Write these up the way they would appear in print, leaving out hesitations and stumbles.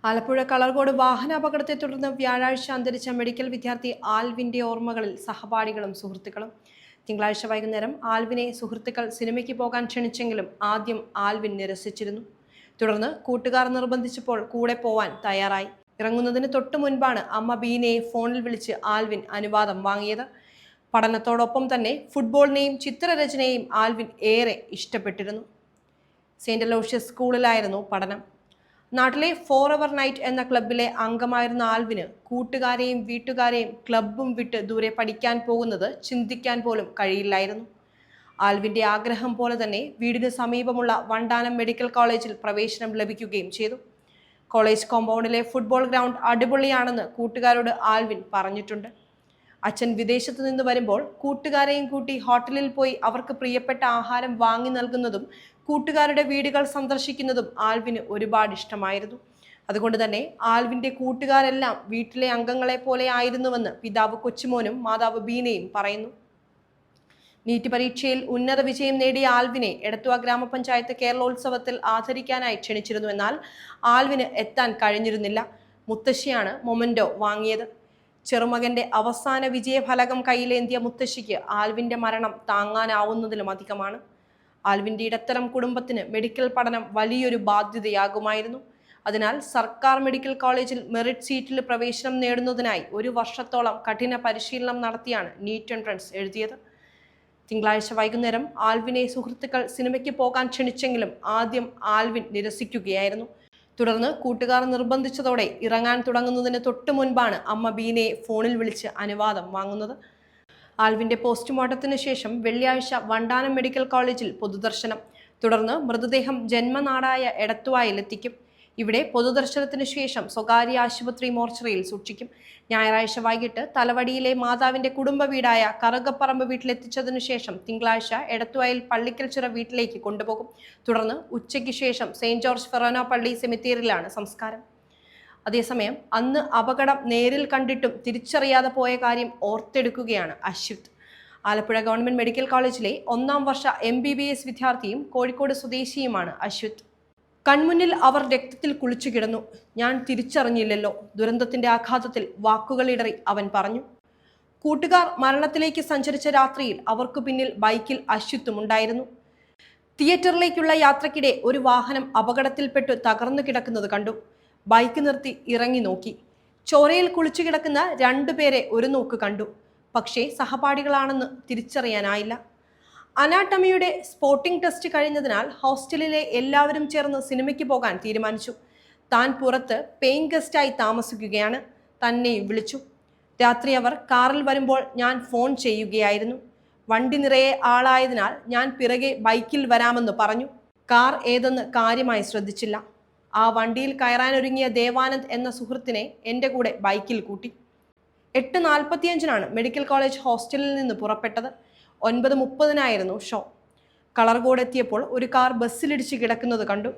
ആലപ്പുഴ കളർകോട് വാഹനാപകടത്തെ തുടർന്ന് വ്യാഴാഴ്ച അന്തരിച്ച മെഡിക്കൽ വിദ്യാർത്ഥി ആൽവിന്റെ ഓർമ്മകളിൽ സഹപാഠികളും സുഹൃത്തുക്കളും. തിങ്കളാഴ്ച വൈകുന്നേരം ആൽവിനെ സുഹൃത്തുക്കൾ സിനിമയ്ക്ക് പോകാൻ ക്ഷണിച്ചെങ്കിലും ആദ്യം ആൽവിൻ നിരസിച്ചിരുന്നു. തുടർന്ന് കൂട്ടുകാർ നിർബന്ധിച്ചപ്പോൾ കൂടെ പോവാൻ തയ്യാറായി. ഇറങ്ങുന്നതിന് തൊട്ടു മുൻപാണ് അമ്മ ബീനയെ ഫോണിൽ വിളിച്ച് ആൽവിൻ അനുവാദം വാങ്ങിയത്. പഠനത്തോടൊപ്പം തന്നെ ഫുട്ബോളിനെയും ചിത്രരചനയെയും ആൽവിൻ ഏറെ ഇഷ്ടപ്പെട്ടിരുന്നു. സെന്റ് അലോഷ്യസ് സ്കൂളിലായിരുന്നു പഠനം. നാട്ടിലെ ഫോർ അവർ നൈറ്റ് എന്ന ക്ലബിലെ അംഗമായിരുന്ന ആൽവിന് കൂട്ടുകാരെയും വീട്ടുകാരെയും ക്ലബും വിട്ട് ദൂരെ പഠിക്കാൻ പോകുന്നത് ചിന്തിക്കാൻ പോലും കഴിയില്ലായിരുന്നു. ആൽവിന്റെ ആഗ്രഹം പോലെ തന്നെ വീടിന് സമീപമുള്ള വണ്ടാനം മെഡിക്കൽ കോളേജിൽ പ്രവേശനം ലഭിക്കുകയും ചെയ്തു. കോളേജ് കോമ്പൗണ്ടിലെ ഫുട്ബോൾ ഗ്രൗണ്ട് അടിപൊളിയാണെന്ന് കൂട്ടുകാരോട് ആൽവിൻ പറഞ്ഞിട്ടുണ്ട്. അച്ഛൻ വിദേശത്തു നിന്ന് വരുമ്പോൾ കൂട്ടുകാരെയും കൂട്ടി ഹോട്ടലിൽ പോയി അവർക്ക് പ്രിയപ്പെട്ട ആഹാരം വാങ്ങി നൽകുന്നതും കൂട്ടുകാരുടെ വീടുകൾ സന്ദർശിക്കുന്നതും ആൽവിന് ഒരുപാട് ഇഷ്ടമായിരുന്നു. അതുകൊണ്ട് തന്നെ ആൽവിന്റെ കൂട്ടുകാരെല്ലാം വീട്ടിലെ അംഗങ്ങളെ പോലെ ആയിരുന്നുവെന്ന് പിതാവ് കൊച്ചുമോനും മാതാവ് ബീനയും പറയുന്നു. നീറ്റ് പരീക്ഷയിൽ ഉന്നത വിജയം നേടിയ ആൽവിനെ എടത്തുവ ഗ്രാമപഞ്ചായത്ത് കേരളോത്സവത്തിൽ ആദരിക്കാനായി ക്ഷണിച്ചിരുന്നു. എന്നാൽ ആൽവിന് എത്താൻ കഴിഞ്ഞിരുന്നില്ല. മുത്തശ്ശിയാണ് മൊമെന്റോ വാങ്ങിയത്. ചെറുമകന്റെ അവസാന വിജയഫലകം കയ്യിലേന്തിയ മുത്തശ്ശിക്ക് ആൽവിന്റെ മരണം താങ്ങാനാവുന്നതിലും അധികമാണ്. ആൽവിന്റെ ഇടത്തരം കുടുംബത്തിന് മെഡിക്കൽ പഠനം വലിയൊരു ബാധ്യതയാകുമായിരുന്നു. അതിനാൽ സർക്കാർ മെഡിക്കൽ കോളേജിൽ മെറിറ്റ് സീറ്റിൽ പ്രവേശനം നേടുന്നതിനായി 1 വർഷത്തോളം കഠിന പരിശീലനം നടത്തിയാണ് നീറ്റ് എൻട്രൻസ് എഴുതിയത്. തിങ്കളാഴ്ച വൈകുന്നേരം ആൽവിനെ സുഹൃത്തുക്കൾ സിനിമയ്ക്ക് പോകാൻ ക്ഷണിച്ചെങ്കിലും ആദ്യം ആൽവിൻ നിരസിക്കുകയായിരുന്നു. തുടർന്ന് കൂട്ടുകാർ നിർബന്ധിച്ചതോടെ ഇറങ്ങാൻ തുടങ്ങുന്നതിന് തൊട്ടു മുൻപാണ് അമ്മ ബീനയെ ഫോണിൽ വിളിച്ച് അനുവാദം വാങ്ങുന്നത്. ആൽവിന്റെ പോസ്റ്റ്മോർട്ടത്തിന് ശേഷം വെള്ളിയാഴ്ച വണ്ടാനം മെഡിക്കൽ കോളേജിൽ പൊതുദർശനം. തുടർന്ന് മൃതദേഹം ജന്മനാടായ എടത്തുവായിൽ എത്തിക്കും. ഇവിടെ പൊതുദർശനത്തിന് ശേഷം സ്വകാര്യ ആശുപത്രി മോർച്ചറിയിൽ സൂക്ഷിക്കും. ഞായറാഴ്ച വൈകിട്ട് തലവടിയിലെ മാതാവിന്റെ കുടുംബ വീടായ കറുകപ്പറമ്പ് വീട്ടിലെത്തിച്ചതിനു ശേഷം തിങ്കളാഴ്ച എടത്തുവായിൽ പള്ളിക്കൽച്ചിറ വീട്ടിലേക്ക് കൊണ്ടുപോകും. തുടർന്ന് ഉച്ചയ്ക്ക് ശേഷം സെയിന്റ് ജോർജ് ഫെറോന പള്ളി സെമിത്തേരിയിലാണ് സംസ്കാരം. അതേസമയം അന്ന് അപകടം നേരിൽ കണ്ടിട്ടും തിരിച്ചറിയാതെ പോയ കാര്യം ഓർത്തെടുക്കുകയാണ് അശ്വിത്. ആലപ്പുഴ ഗവൺമെന്റ് മെഡിക്കൽ കോളേജിലെ 1ാം വർഷ MBBS വിദ്യാർത്ഥിയും കോഴിക്കോട് സ്വദേശിയുമാണ് അശ്വിത്. കൺമുന്നിൽ അവർ രക്തത്തിൽ കുളിച്ചു കിടന്നു. ഞാൻ തിരിച്ചറിഞ്ഞില്ലല്ലോ. ദുരന്തത്തിന്റെ ആഘാതത്തിൽ വാക്കുകളിടറി അവൻ പറഞ്ഞു. കൂട്ടുകാർ മരണത്തിലേക്ക് സഞ്ചരിച്ച രാത്രിയിൽ അവർക്കു പിന്നിൽ ബൈക്കിൽ അശ്വിത്തും ഉണ്ടായിരുന്നു. തിയേറ്ററിലേക്കുള്ള യാത്രക്കിടെ ഒരു വാഹനം അപകടത്തിൽപ്പെട്ടു തകർന്നു കിടക്കുന്നത് കണ്ടു. ബൈക്ക് നിർത്തി ഇറങ്ങി നോക്കി. ചോരയിൽ കുളിച്ചു കിടക്കുന്ന 2 പേരെ ഒരു നോക്ക് കണ്ടു. പക്ഷേ സഹപാഠികളാണെന്ന് തിരിച്ചറിയാനായില്ല. അനാട്ടമിയുടെ സ്പോട്ടിംഗ് ടെസ്റ്റ് കഴിഞ്ഞതിനാൽ ഹോസ്റ്റലിലെ എല്ലാവരും ചേർന്ന് സിനിമയ്ക്ക് പോകാൻ തീരുമാനിച്ചു. താൻ പുറത്ത് പേയിങ് ഗസ്റ്റായി താമസിക്കുകയാണ്. തന്നെ വിളിച്ചു. രാത്രി അവർ കാറിൽ വരുമ്പോൾ ഞാൻ ഫോൺ ചെയ്യുകയായിരുന്നു. വണ്ടി നിറയെ ആളായതിനാൽ ഞാൻ പിറകെ ബൈക്കിൽ വരാമെന്ന് പറഞ്ഞു. കാർ ഏതെന്ന് കാര്യമായി ശ്രദ്ധിച്ചില്ല. ആ വണ്ടിയിൽ കയറാനൊരുങ്ങിയ ദേവാനന്ദ് എന്ന സുഹൃത്തിനെ എൻ്റെ കൂടെ ബൈക്കിൽ കൂട്ടി. 8:45 മെഡിക്കൽ കോളേജ് ഹോസ്റ്റലിൽ നിന്ന് പുറപ്പെട്ടത്. 9:30 ഷോ. കളർകോട് എത്തിയപ്പോൾ ഒരു കാർ ബസ്സിലിടിച്ച് കിടക്കുന്നത് കണ്ടു.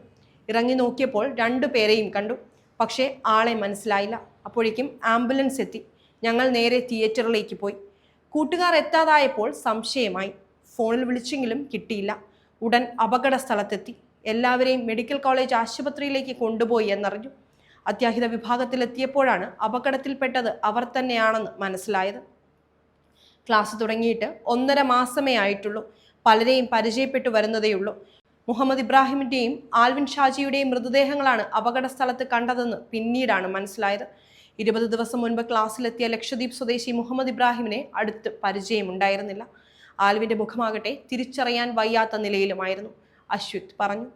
ഇറങ്ങി നോക്കിയപ്പോൾ 2 പേരെയും കണ്ടു. പക്ഷേ ആളെ മനസ്സിലായില്ല. അപ്പോഴേക്കും ആംബുലൻസ് എത്തി. ഞങ്ങൾ നേരെ തിയേറ്ററിലേക്ക് പോയി. കൂട്ടുകാർ എത്താതായപ്പോൾ സംശയമായി. ഫോണിൽ വിളിച്ചെങ്കിലും കിട്ടിയില്ല. ഉടൻ അപകട സ്ഥലത്തെത്തി. എല്ലാവരെയും മെഡിക്കൽ കോളേജ് ആശുപത്രിയിലേക്ക് കൊണ്ടുപോയി എന്നറിഞ്ഞു. അത്യാഹിത വിഭാഗത്തിലെത്തിയപ്പോഴാണ് അപകടത്തിൽപ്പെട്ടത് അവർ തന്നെയാണെന്ന് മനസ്സിലായത്. ക്ലാസ് തുടങ്ങിയിട്ട് 1.5 മാസമേ ആയിട്ടുള്ളൂ. പലരെയും പരിചയപ്പെട്ടു വരുന്നതേയുള്ളൂ. മുഹമ്മദ് ഇബ്രാഹിമിന്റെയും ആൽവിൻ ഷാജിയുടെയും മൃതദേഹങ്ങളാണ് അപകട സ്ഥലത്ത് കണ്ടതെന്ന് പിന്നീടാണ് മനസ്സിലായത്. 20 ദിവസം മുൻപ് ക്ലാസ്സിലെത്തിയ ലക്ഷദ്വീപ് സ്വദേശി മുഹമ്മദ് ഇബ്രാഹിമിനെ അടുത്ത് പരിചയമുണ്ടായിരുന്നില്ല. ആൽവിന്റെ മുഖമാകട്ടെ തിരിച്ചറിയാൻ വയ്യാത്ത നിലയിലുമായിരുന്നു. അശ്വിത് പറഞ്ഞു.